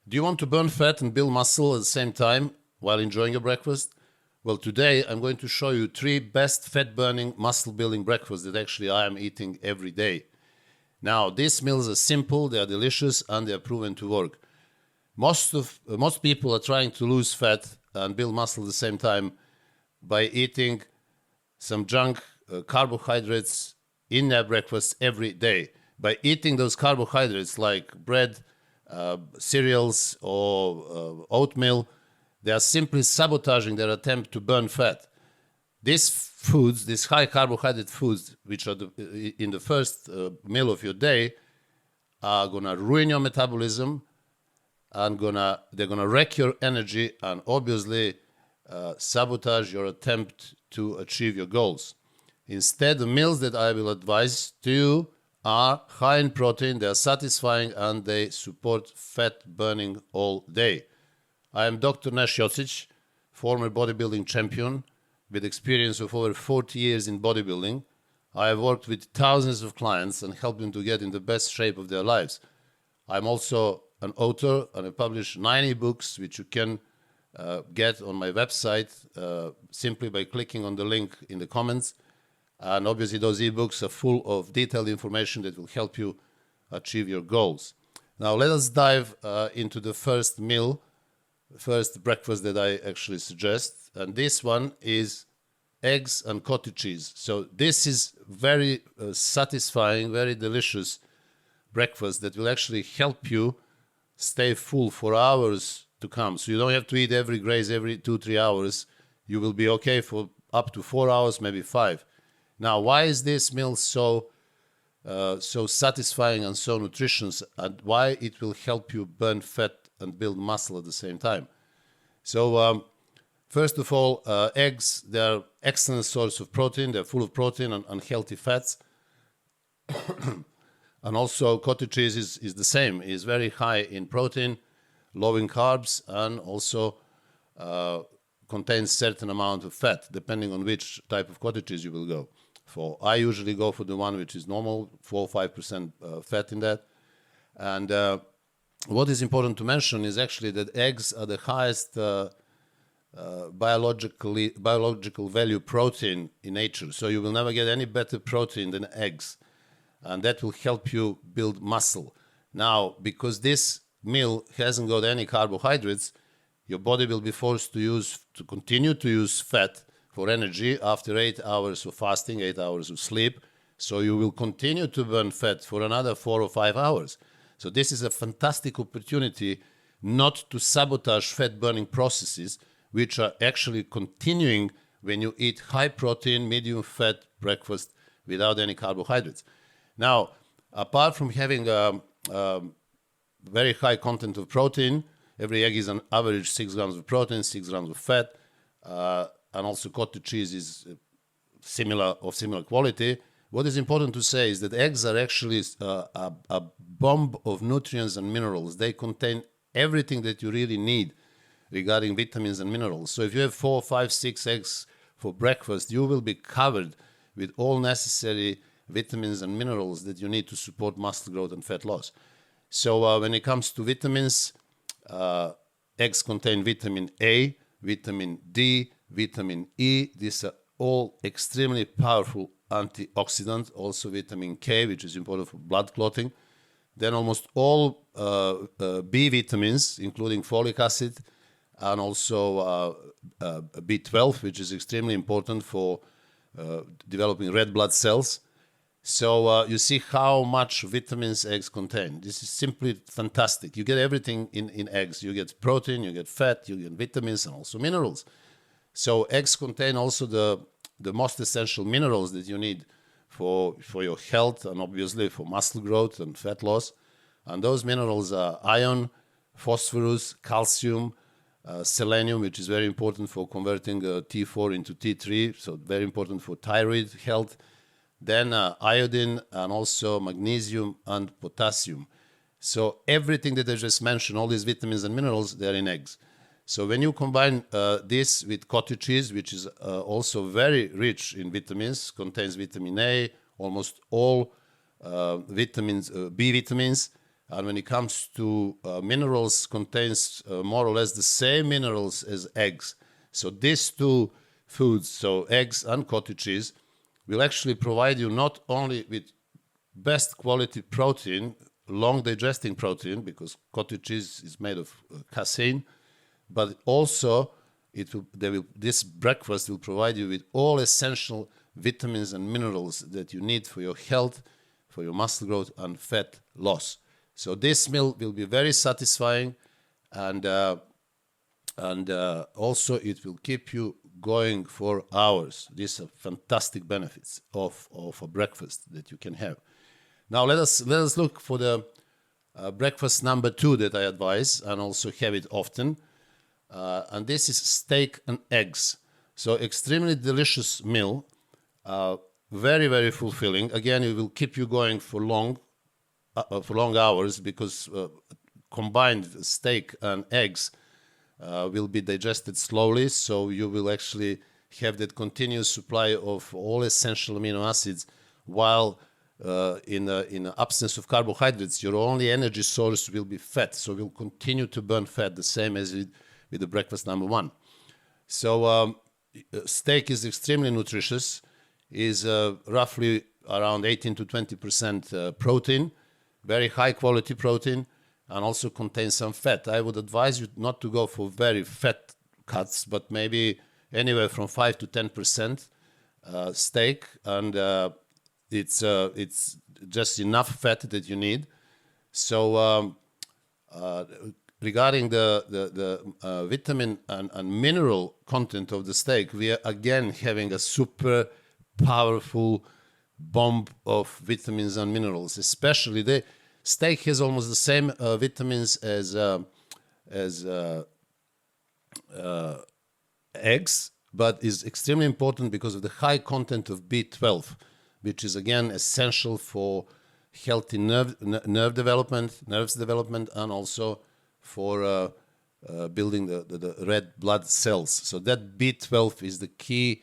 Do you want to burn fat and build muscle at the same time while enjoying your breakfast? Well, today I'm going to show you 3 best fat-burning, muscle-building breakfasts that actually I am eating every day. Now, these meals are simple, they are delicious, and they are proven to work. Most people are trying to lose fat and build muscle at the same time by eating some junk carbohydrates in their breakfast every day. By eating those carbohydrates like bread, cereals or oatmeal, they are simply sabotaging their attempt to burn fat. These foods, these high carbohydrate foods, which are in the first meal of your day, are gonna ruin your metabolism and they're gonna wreck your energy and obviously sabotage your attempt to achieve your goals. Instead, the meals that I will advise to you are high in protein, they are satisfying, and they support fat burning all day. I am Dr. Nash Jocic, former bodybuilding champion with experience of over 40 years in bodybuilding. I have worked with thousands of clients and helped them to get in the best shape of their lives. I'm also an author and I published 90 books which you can get on my website simply by clicking on the link in the comments. And obviously those ebooks are full of detailed information that will help you achieve your goals. Now let us dive into the first breakfast that I actually suggest. And this one is eggs and cottage cheese. So this is very satisfying, very delicious breakfast that will actually help you stay full for hours to come. So you don't have to eat every graze every 2-3 hours. You will be okay for up to 4 hours, maybe 5. Now, why is this meal so satisfying and so nutritious, and why it will help you burn fat and build muscle at the same time? So, first of all, eggs, they're excellent source of protein. They're full of protein and healthy fats. And also, cottage cheese is the same. It's very high in protein, low in carbs, and also contains certain amount of fat, depending on which type of cottage cheese you will go for. I usually go for the one which is normal, 4-5% fat in that. And what is important to mention is actually that eggs are the highest biological value protein in nature. So you will never get any better protein than eggs. And that will help you build muscle. Now, because this meal hasn't got any carbohydrates, your body will be forced to continue to use fat for energy after 8 hours of fasting, 8 hours of sleep. So you will continue to burn fat for another 4 or 5 hours. So this is a fantastic opportunity not to sabotage fat burning processes, which are actually continuing when you eat high protein, medium fat breakfast without any carbohydrates. Now, apart from having very high content of protein, every egg is on average 6 grams of protein, 6 grams of fat, and also cottage cheese is similar quality. What is important to say is that eggs are actually a bomb of nutrients and minerals. They contain everything that you really need regarding vitamins and minerals. So if you have 4, 5, 6 eggs for breakfast, you will be covered with all necessary vitamins and minerals that you need to support muscle growth and fat loss. So when it comes to vitamins, eggs contain vitamin A, vitamin D, vitamin E. These are all extremely powerful antioxidants. Also vitamin K, which is important for blood clotting. Then almost all B vitamins, including folic acid, and also B12, which is extremely important for developing red blood cells. So you see how much vitamins eggs contain. This is simply fantastic. You get everything in eggs. You get protein, you get fat, you get vitamins, and also minerals. So eggs contain also the most essential minerals that you need for your health and obviously for muscle growth and fat loss. And those minerals are iron, phosphorus, calcium, selenium, which is very important for converting T4 into T3, so very important for thyroid health. Then iodine and also magnesium and potassium. So everything that I just mentioned, all these vitamins and minerals, they're in eggs. So when you combine this with cottage cheese, which is also very rich in vitamins, contains vitamin A, almost all B vitamins, And when it comes to minerals, contains more or less the same minerals as eggs. So these two foods, so eggs and cottage cheese, will actually provide you not only with best quality protein, long digesting protein, because cottage cheese is made of casein, but also this breakfast will provide you with all essential vitamins and minerals that you need for your health, for your muscle growth and fat loss. So this meal will be very satisfying, and also it will keep you going for hours. These are fantastic benefits of a breakfast that you can have. Now let us look for the breakfast number 2 that I advise and also have it often. And this is steak and eggs. So extremely delicious meal, very, very fulfilling. Again, it will keep you going for long hours, because combined steak and eggs will be digested slowly. So you will actually have that continuous supply of all essential amino acids, while in the absence of carbohydrates, your only energy source will be fat. So you'll continue to burn fat, the same as with the breakfast number 1. So steak is extremely nutritious, is roughly around 18 to 20% protein, very high quality protein, and also contains some fat. I would advise you not to go for very fat cuts, but maybe anywhere from 5 to 10% steak, and it's just enough fat that you need. So regarding the vitamin and mineral content of the steak, we are again having a super powerful bomb of vitamins and minerals. Especially the steak has almost the same vitamins as eggs, but is extremely important because of the high content of B12, which is again essential for healthy nerves development, and also for building the red blood cells. So that B12 is the key,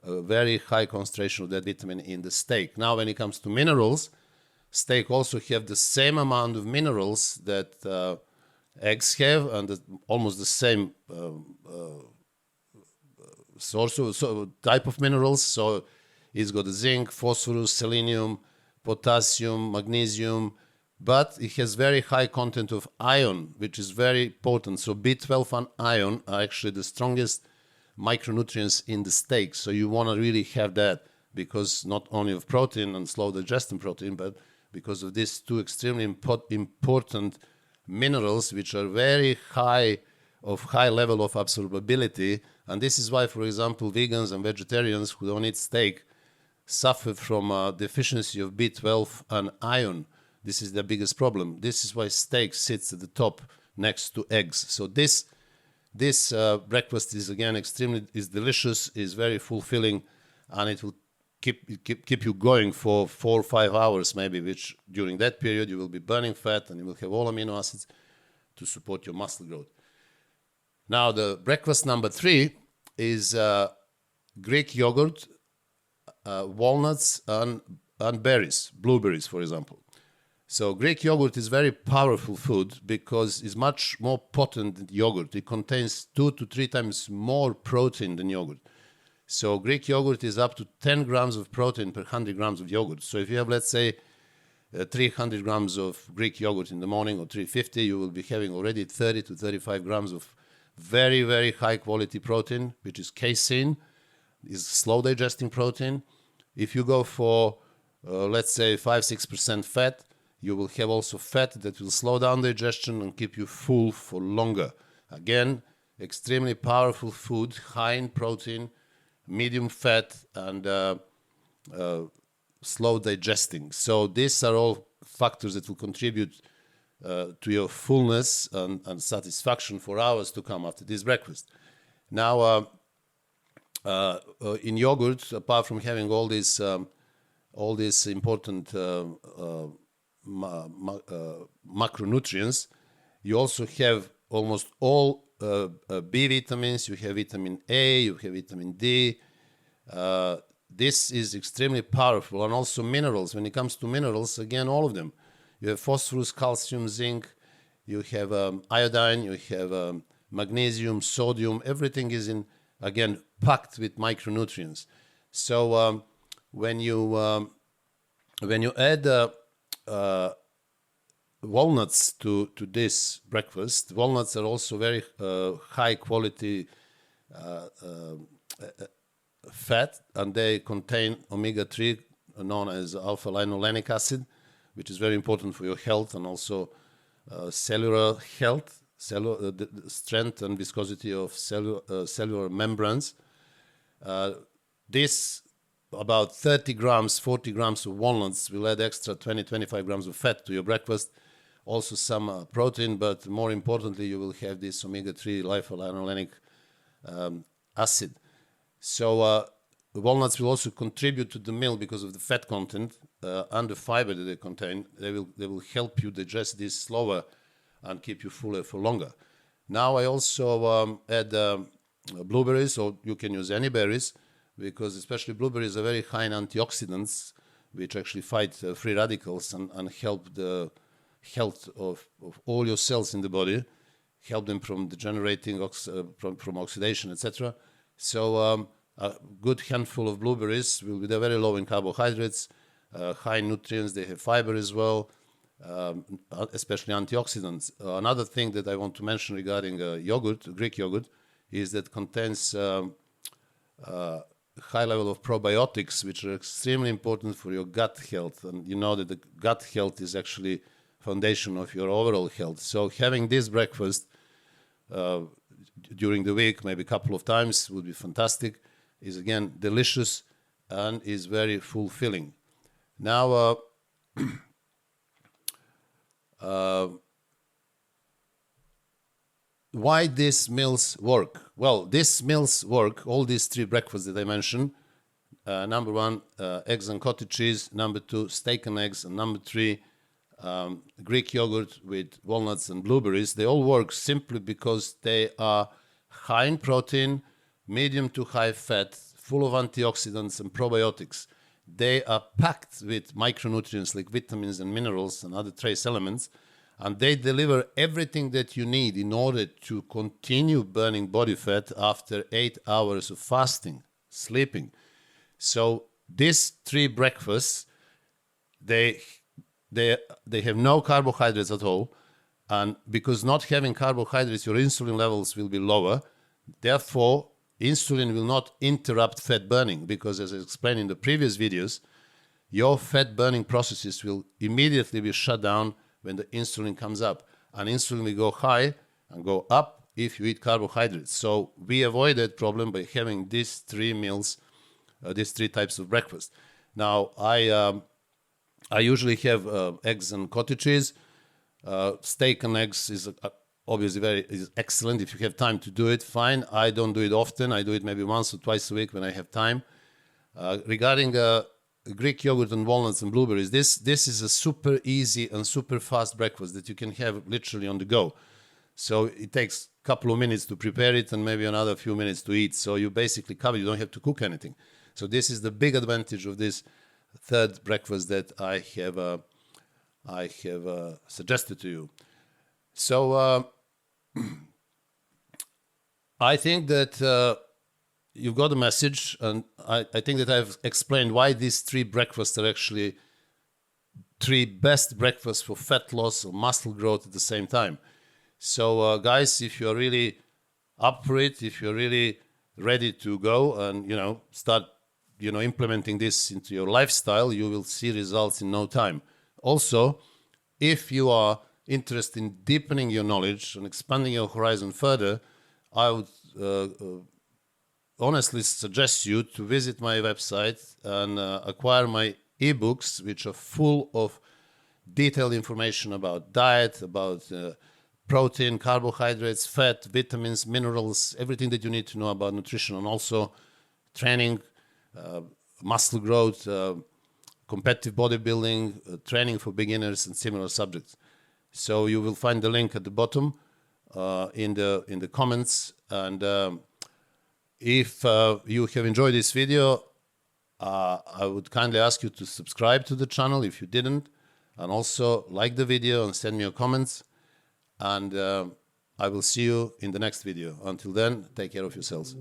very high concentration of that vitamin in the steak. Now, when it comes to minerals, steak also have the same amount of minerals that eggs have, and almost the same source of type of minerals. So it's got zinc, phosphorus, selenium, potassium, magnesium, but it has very high content of iron, which is very potent. So B12 and iron are actually the strongest micronutrients in the steak. So you want to really have that, because not only of protein and slow digesting protein, but because of these two extremely important minerals, which are very high level of absorbability. And this is why, for example, vegans and vegetarians who don't eat steak suffer from a deficiency of B12 and iron. This is the biggest problem. This is why steak sits at the top next to eggs. So this breakfast is again is delicious, is very fulfilling, and it will keep you going for 4 or 5 hours maybe, which during that period you will be burning fat and you will have all amino acids to support your muscle growth. Now the breakfast number 3 is Greek yogurt, walnuts and berries, blueberries for example. So Greek yogurt is very powerful food because it's much more potent than yogurt. It contains 2 to 3 times more protein than yogurt. So Greek yogurt is up to 10 grams of protein per 100 grams of yogurt. So if you have, let's say, 300 grams of Greek yogurt in the morning, or 350, you will be having already 30 to 35 grams of very, very high quality protein, which is casein, is slow digesting protein. If you go for, let's say, 5-6% fat, you will have also fat that will slow down digestion and keep you full for longer. Again, extremely powerful food, high in protein, medium fat, and slow digesting. So these are all factors that will contribute to your fullness and satisfaction for hours to come after this breakfast. Now, in yogurt, apart from having all these important macronutrients, you also have almost all B vitamins. You have vitamin A, you have vitamin D. This is extremely powerful, and also minerals. When it comes to minerals, again, all of them. You have phosphorus, calcium, zinc. You have iodine. You have magnesium, sodium. Everything is again packed with micronutrients. So when you add walnuts to this breakfast, walnuts are also very high quality fat, and they contain omega-3, known as alpha-linolenic acid, which is very important for your health and also cellular health, the strength and viscosity of cellular membranes. This about 30 grams, 40 grams of walnuts will add extra 20-25 grams of fat to your breakfast. Also some protein, but more importantly, you will have this omega-3 alpha-linolenic acid. So walnuts will also contribute to the meal because of the fat content and the fiber that they contain. They will help you digest this slower and keep you fuller for longer. Now I also add blueberries, or you can use any berries, because especially blueberries are very high in antioxidants, which actually fight free radicals and help the health of all your cells in the body, help them from degenerating, from oxidation, etc. So a good handful of blueberries will be very low in carbohydrates, high in nutrients. They have fiber as well, especially antioxidants. Another thing that I want to mention regarding yogurt, Greek yogurt, is that contains high level of probiotics, which are extremely important for your gut health. And you know that the gut health is actually foundation of your overall health. So having this breakfast during the week, maybe a couple of times, would be fantastic. Is again delicious and is very fulfilling. Now, why these meals work? Well, these meals work, all these three breakfasts that I mentioned. Number one, eggs and cottage cheese. Number two, steak and eggs. And number three, Greek yogurt with walnuts and blueberries. They all work simply because they are high in protein, medium to high fat, full of antioxidants and probiotics. They are packed with micronutrients like vitamins and minerals and other trace elements, and they deliver everything that you need in order to continue burning body fat after 8 hours of fasting, sleeping. So these three breakfasts, they have no carbohydrates at all, and because not having carbohydrates, your insulin levels will be lower. Therefore, insulin will not interrupt fat burning, because as I explained in the previous videos, your fat burning processes will immediately be shut down when the insulin comes up. And insulin will go high and go up if you eat carbohydrates. So we avoid that problem by having these three meals, these three types of breakfast. Now, I usually have eggs and cottage cheese. Steak and eggs is obviously is excellent. If you have time to do it, fine. I don't do it often. I do it maybe once or twice a week when I have time. Regarding Greek yogurt and walnuts and blueberries, this is a super easy and super fast breakfast that you can have literally on the go. So it takes a couple of minutes to prepare it and maybe another few minutes to eat. So you basically cover. You don't have to cook anything. So this is the big advantage of this third breakfast that I have suggested to you. So I think that you've got a message, and I think that I've explained why these three breakfasts are actually three best breakfasts for fat loss or muscle growth at the same time. So guys, if you're really up for it, if you're really ready to go and start implementing this into your lifestyle, you will see results in no time. Also, if you are interested in deepening your knowledge and expanding your horizon further, I would honestly suggest you to visit my website and acquire my ebooks, which are full of detailed information about diet, about protein, carbohydrates, fat, vitamins, minerals, everything that you need to know about nutrition, and also training, muscle growth, competitive bodybuilding, training for beginners, and similar subjects. So you will find the link at the bottom in the comments. And if you have enjoyed this video, I would kindly ask you to subscribe to the channel if you didn't, And also like the video and send me your comments. And I will see you in the next video. Until then, take care of yourselves.